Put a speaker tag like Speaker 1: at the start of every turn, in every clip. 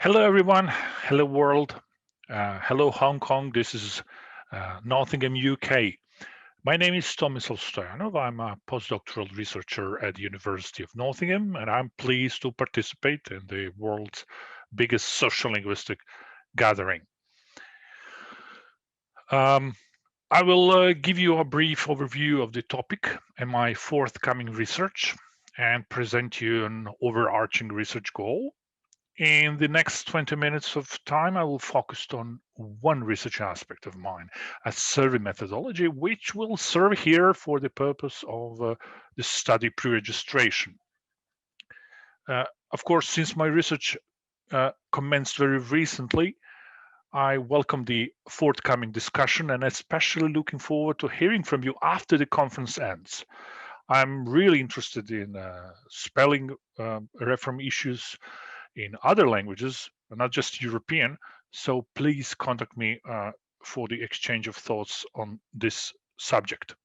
Speaker 1: Hello, everyone. Hello, world. Hello, Hong Kong. This is Nottingham, UK. My name is Thomas Olstoyanov. I'm a postdoctoral researcher at the University of Nottingham, and I'm pleased to participate in the world's biggest social linguistic gathering. I will give you a brief overview of the topic and my forthcoming research and present you an overarching research goal. In the next 20 minutes of time, I will focus on one research aspect of mine, a survey methodology, which will serve here for the purpose of the study pre-registration. Of course, since my research commenced very recently, I welcome the forthcoming discussion and especially looking forward to hearing from you after the conference ends. I'm really interested in spelling reform issues in other languages, not just European. So please contact me for the exchange of thoughts on this subject.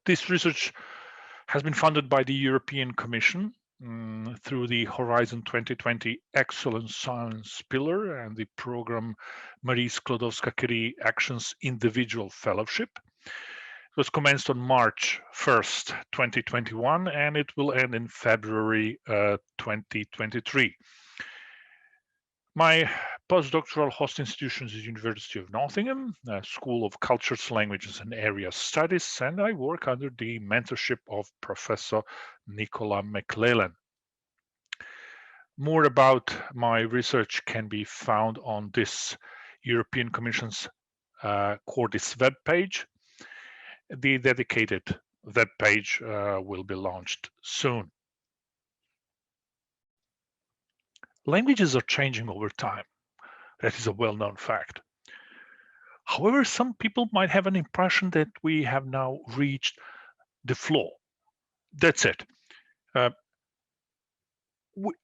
Speaker 1: This research has been funded by the European Commission through the Horizon 2020 Excellence Science Pillar and the program Marie Sklodowska-Curie Actions Individual Fellowship. It was commenced on March 1st, 2021, and it will end in February 2023. My postdoctoral host institution is the University of Nottingham, School of Cultures, Languages and Area Studies, and I work under the mentorship of Professor Nicola McClellan. More about my research can be found on this European Commission's Cordis webpage. The dedicated web page will be launched soon. Languages are changing over time. That is a well-known fact. However, some people might have an impression that we have now reached the floor. That's it.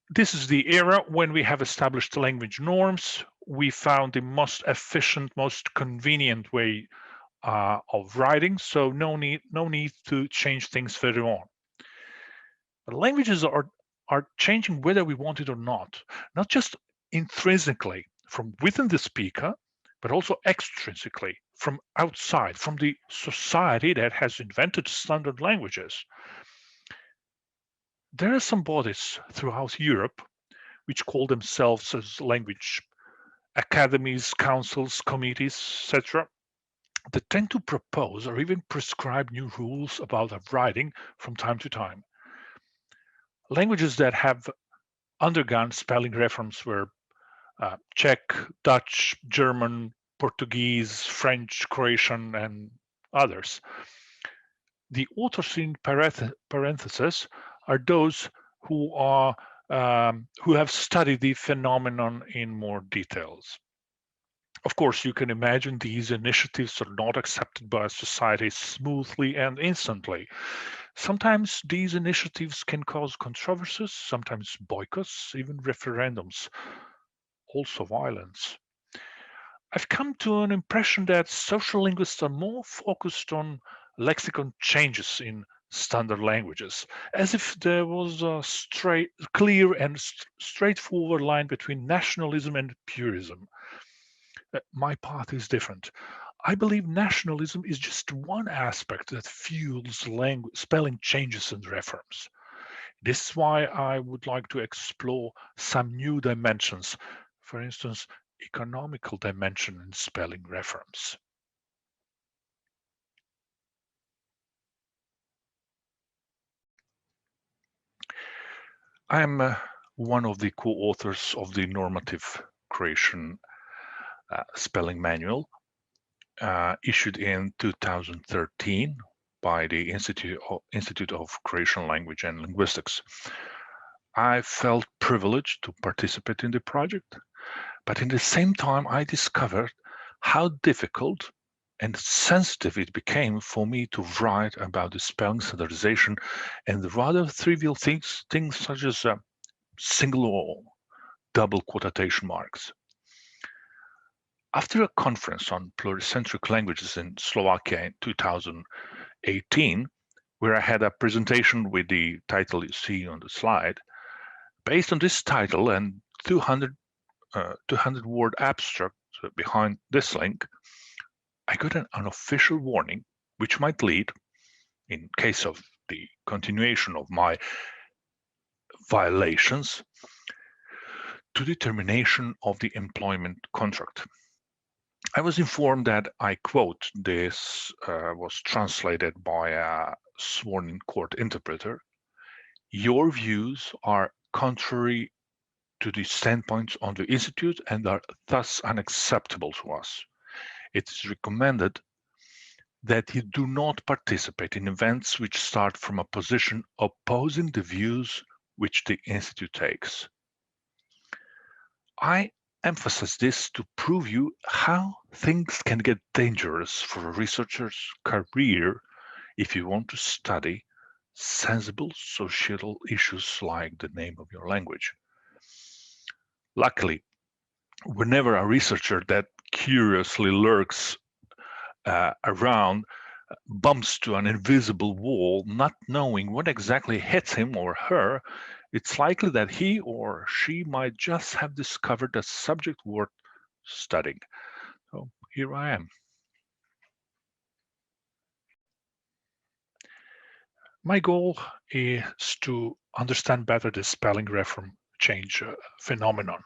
Speaker 1: This is the era when we have established language norms. We found the most efficient, most convenient way of writing, so no need to change things further on. But languages are changing whether we want it or not just intrinsically from within the speaker, but also extrinsically from outside, from the society that has invented standard languages. There are some bodies throughout Europe which call themselves as language academies, councils, committees, etc. that tend to propose or even prescribe new rules about writing from time to time. Languages that have undergone spelling reforms were Czech, Dutch, German, Portuguese, French, Croatian, and others. The authors in parentheses are those who have studied the phenomenon in more details. Of course, you can imagine these initiatives are not accepted by society smoothly and instantly. Sometimes these initiatives can cause controversies, sometimes boycotts, even referendums, also violence. I've come to an impression that social linguists are more focused on lexicon changes in standard languages, as if there was a clear and straightforward line between nationalism and purism. My path is different. I believe nationalism is just one aspect that fuels spelling changes and reforms. This is why I would like to explore some new dimensions, for instance, economical dimension in spelling reforms. I am one of the co-authors of the Normative Croatian Spelling Manual, issued in 2013 by the Institute of Croatian Language and Linguistics. I felt privileged to participate in the project, but in the same time, I discovered how difficult and sensitive it became for me to write about the spelling standardization and the rather trivial things such as single or double quotation marks. After a conference on pluricentric languages in Slovakia in 2018, where I had a presentation with the title you see on the slide, based on this title and 200 word abstract behind this link, I got an unofficial warning which might lead, in case of the continuation of my violations, to the termination of the employment contract. I was informed that, I quote, this was translated by a sworn-in court interpreter, "Your views are contrary to the standpoints on the Institute and are thus unacceptable to us. It is recommended that you do not participate in events which start from a position opposing the views which the Institute takes." I emphasize this to prove you how things can get dangerous for a researcher's career if you want to study sensible societal issues like the name of your language. Luckily, whenever a researcher that curiously lurks around bumps to an invisible wall, not knowing what exactly hits him or her, it's likely that he or she might just have discovered a subject worth studying. So here I am. My goal is to understand better the spelling reform change phenomenon.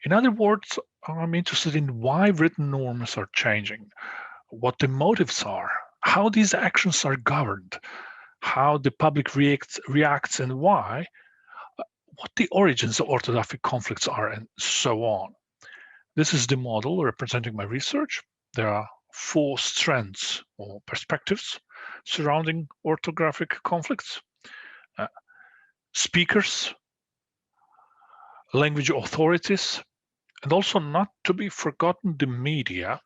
Speaker 1: In other words, I'm interested in why written norms are changing, what the motives are, how these actions are governed, how the public reacts and why, what the origins of orthographic conflicts are, and so on. This is the model representing my research. There are 4 strands or perspectives surrounding orthographic conflicts: speakers, language authorities, and also, not to be forgotten, the media.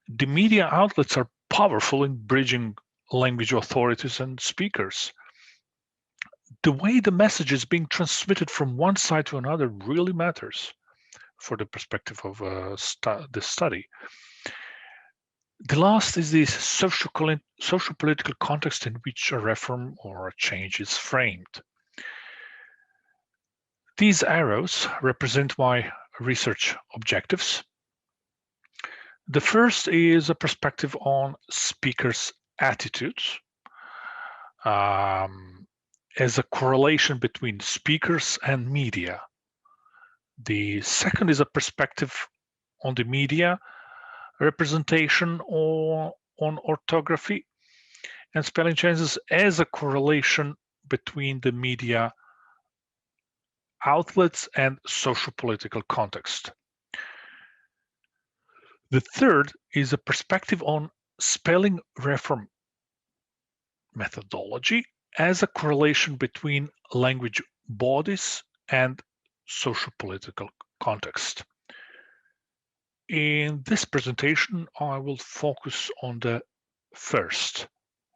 Speaker 1: The media outlets are powerful in bridging language authorities and speakers. The way the message is being transmitted from one side to another really matters for the perspective of this study. The last is the socio-political context in which a reform or a change is framed. These arrows represent my research objectives. The first is a perspective on speakers' attitudes as a correlation between speakers and media. The second is a perspective on the media representation or on orthography and spelling changes as a correlation between the media outlets and socio-political context. The third is a perspective on spelling reform methodology as a correlation between language bodies and socio-political context. In this presentation, I will focus on the first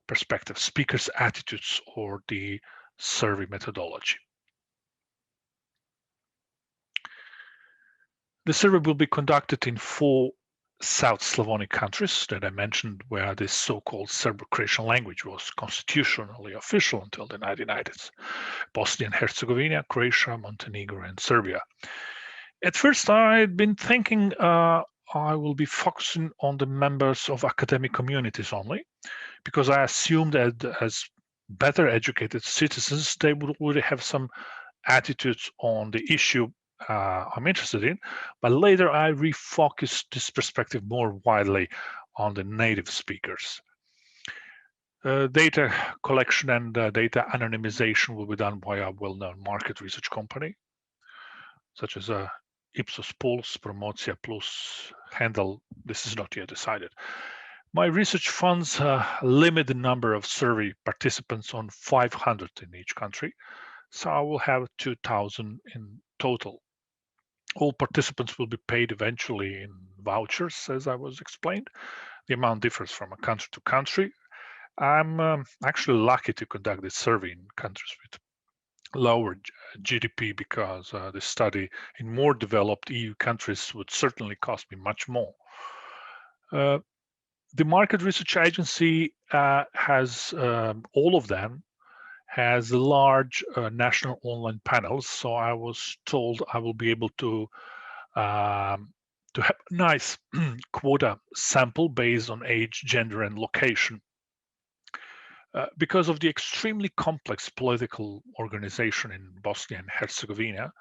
Speaker 1: perspective, speakers' attitudes, or the survey methodology. The survey will be conducted in 4 South Slavonic countries that I mentioned, where this so-called Serbo-Croatian language was constitutionally official until the 1990s: Bosnia and Herzegovina, Croatia, Montenegro, and Serbia. At first, I'd been thinking I will be focusing on the members of academic communities only, because I assumed that as better educated citizens, they would already have some attitudes on the issue I'm interested in. But later, I refocused this perspective more widely on the native speakers. Data collection and data anonymization will be done by a well-known market research company, such as Ipsos Pulse, Promocia Plus, Handel. This is not yet decided. My research funds limit the number of survey participants on 500 in each country, so I will have 2,000 in total. All participants will be paid eventually in vouchers, as I was explained. The amount differs from a country to country. I'm actually lucky to conduct this survey in countries with lower GDP, because the study in more developed EU countries would certainly cost me much more. The market research agency has all of them has large national online panels, so I was told I will be able to have a nice quota sample based on age, gender, and location. Because of the extremely complex political organization in Bosnia and Herzegovina,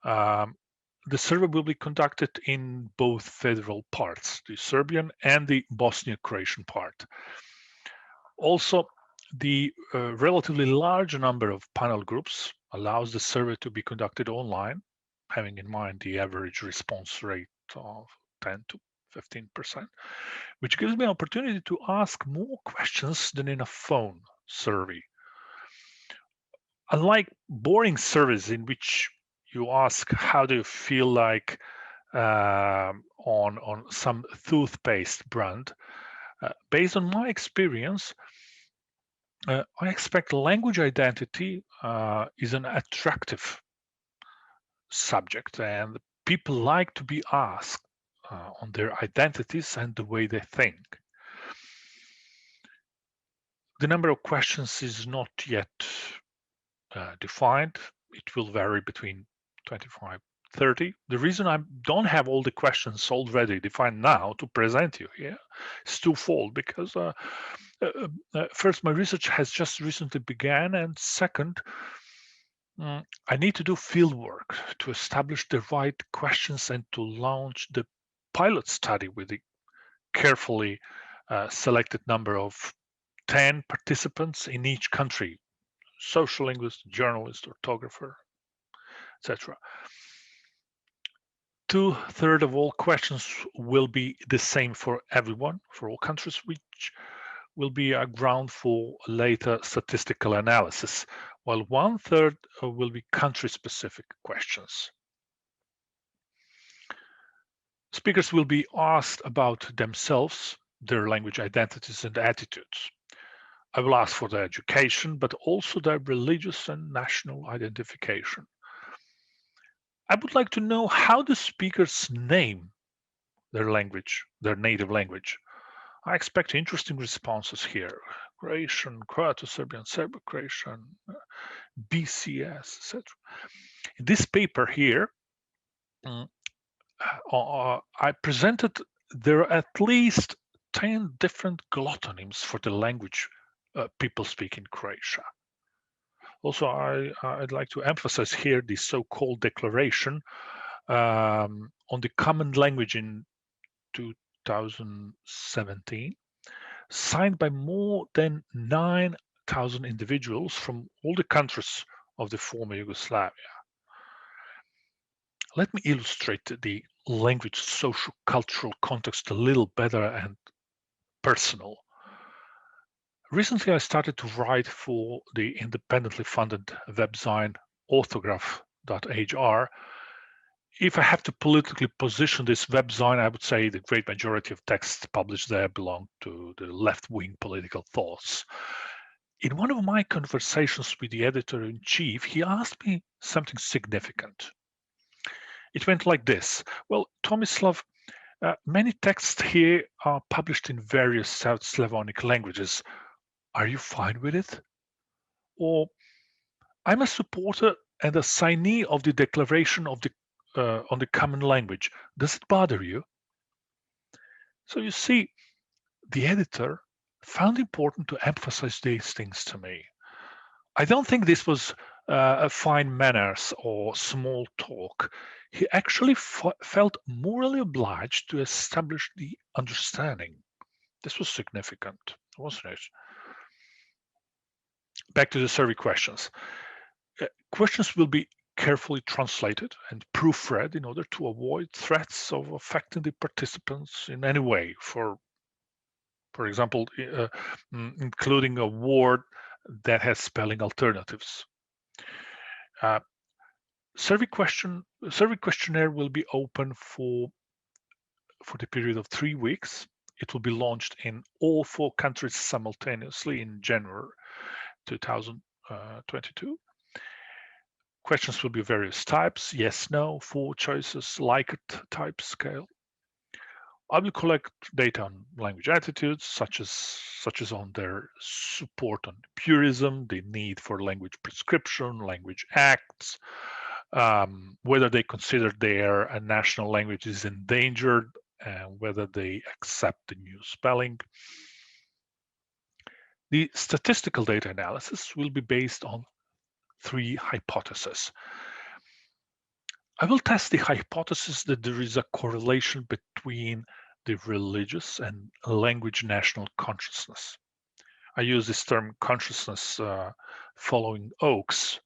Speaker 1: the survey will be conducted in both federal parts, the Serbian and the Bosnian-Croatian part. Also, the relatively large number of panel groups allows the survey to be conducted online, having in mind the average response rate of 10 to 15%, which gives me an opportunity to ask more questions than in a phone survey. Unlike boring surveys in which you ask how do you feel like on some toothpaste brand, based on my experience, I expect language identity is an attractive subject, and people like to be asked on their identities and the way they think. The number of questions is not yet defined. It will vary between 25, 30. The reason I don't have all the questions already defined now to present you here is twofold, because first, my research has just recently began, and second, I need to do field work to establish the right questions and to launch the pilot study with the carefully selected number of 10 participants in each country: sociolinguist, journalist, orthographer, etc. 2/3 of all questions will be the same for everyone, for all countries, which will be a ground for later statistical analysis, while 1/3 will be country-specific questions. Speakers will be asked about themselves, their language identities and attitudes. I will ask for their education, but also their religious and national identification. I would like to know how the speakers name their language, their native language. I expect interesting responses here: Croatian, Croato-Serbian, Serbo-Croatian, BCS, etc. In this paper here, I presented there are at least 10 different glottonyms for the language people speak in Croatia. Also, I'd like to emphasize here the so-called declaration on the common language in 2017, signed by more than 9,000 individuals from all the countries of the former Yugoslavia. Let me illustrate the language socio-cultural context a little better and personal. Recently, I started to write for the independently funded website orthograph.hr. If I have to politically position this website, I would say the great majority of texts published there belong to the left-wing political thoughts. In one of my conversations with the editor-in-chief, he asked me something significant. It went like this: well, Tomislav, many texts here are published in various South Slavonic languages. Are you fine with it? Or, I'm a supporter and a signee of the Declaration of on the Common Language. Does it bother you? So you see, the editor found important to emphasize these things to me. I don't think this was a fine manners or small talk. He actually felt morally obliged to establish the understanding. This was significant, wasn't it? Back to the survey questions. Questions will be carefully translated and proofread in order to avoid threats of affecting the participants in any way. For example, including a word that has spelling alternatives. Survey questionnaire will be open for the period of 3 weeks. It will be launched in all 4 countries simultaneously in January 2022. Questions will be various types: yes, no, 4 choices, like it type scale. I will collect data on language attitudes, such as on their support on purism, the need for language prescription, language acts, whether they consider their national language is endangered, and whether they accept the new spelling. The statistical data analysis will be based on 3 hypotheses. I will test the hypothesis that there is a correlation between the religious and language national consciousness. I use this term consciousness following Oakes,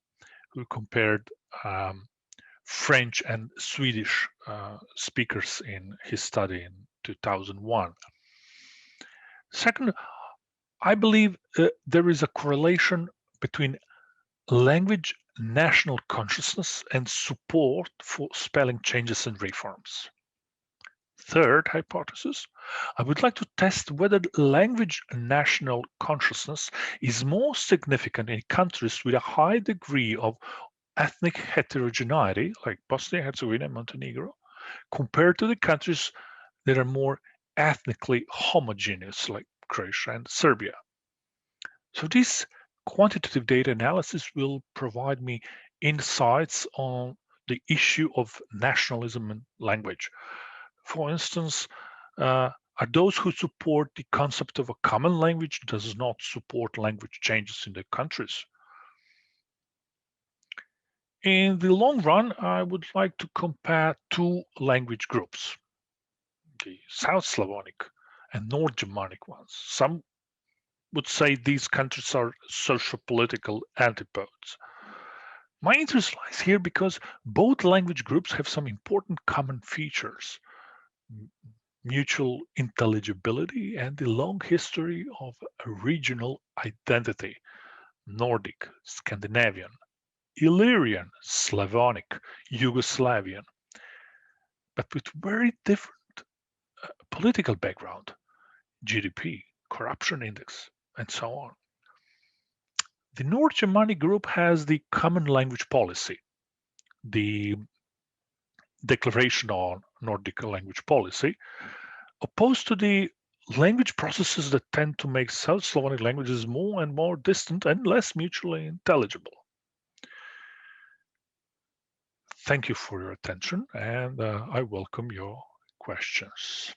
Speaker 1: who compared French and Swedish speakers in his study in 2001. Second, I believe there is a correlation between language national consciousness and support for spelling changes and reforms. Third hypothesis, I would like to test whether language national consciousness is more significant in countries with a high degree of ethnic heterogeneity, like Bosnia and Herzegovina and Montenegro, compared to the countries that are more ethnically homogeneous, like Croatia and Serbia. So this quantitative data analysis will provide me insights on the issue of nationalism and language. For instance, are those who support the concept of a common language does not support language changes in their countries? In the long run, I would like to compare 2 language groups, the South Slavonic and North Germanic ones. Some would say these countries are socio-political antipodes. My interest lies here because both language groups have some important common features: mutual intelligibility and the long history of a regional identity: Nordic, Scandinavian, Illyrian, Slavonic, Yugoslavian, but with very different political background, GDP, corruption index, and so on. The North Germanic group has the common language policy, the Declaration on Nordic Language Policy, opposed to the language processes that tend to make South Slavonic languages more and more distant and less mutually intelligible. Thank you for your attention, and I welcome your questions.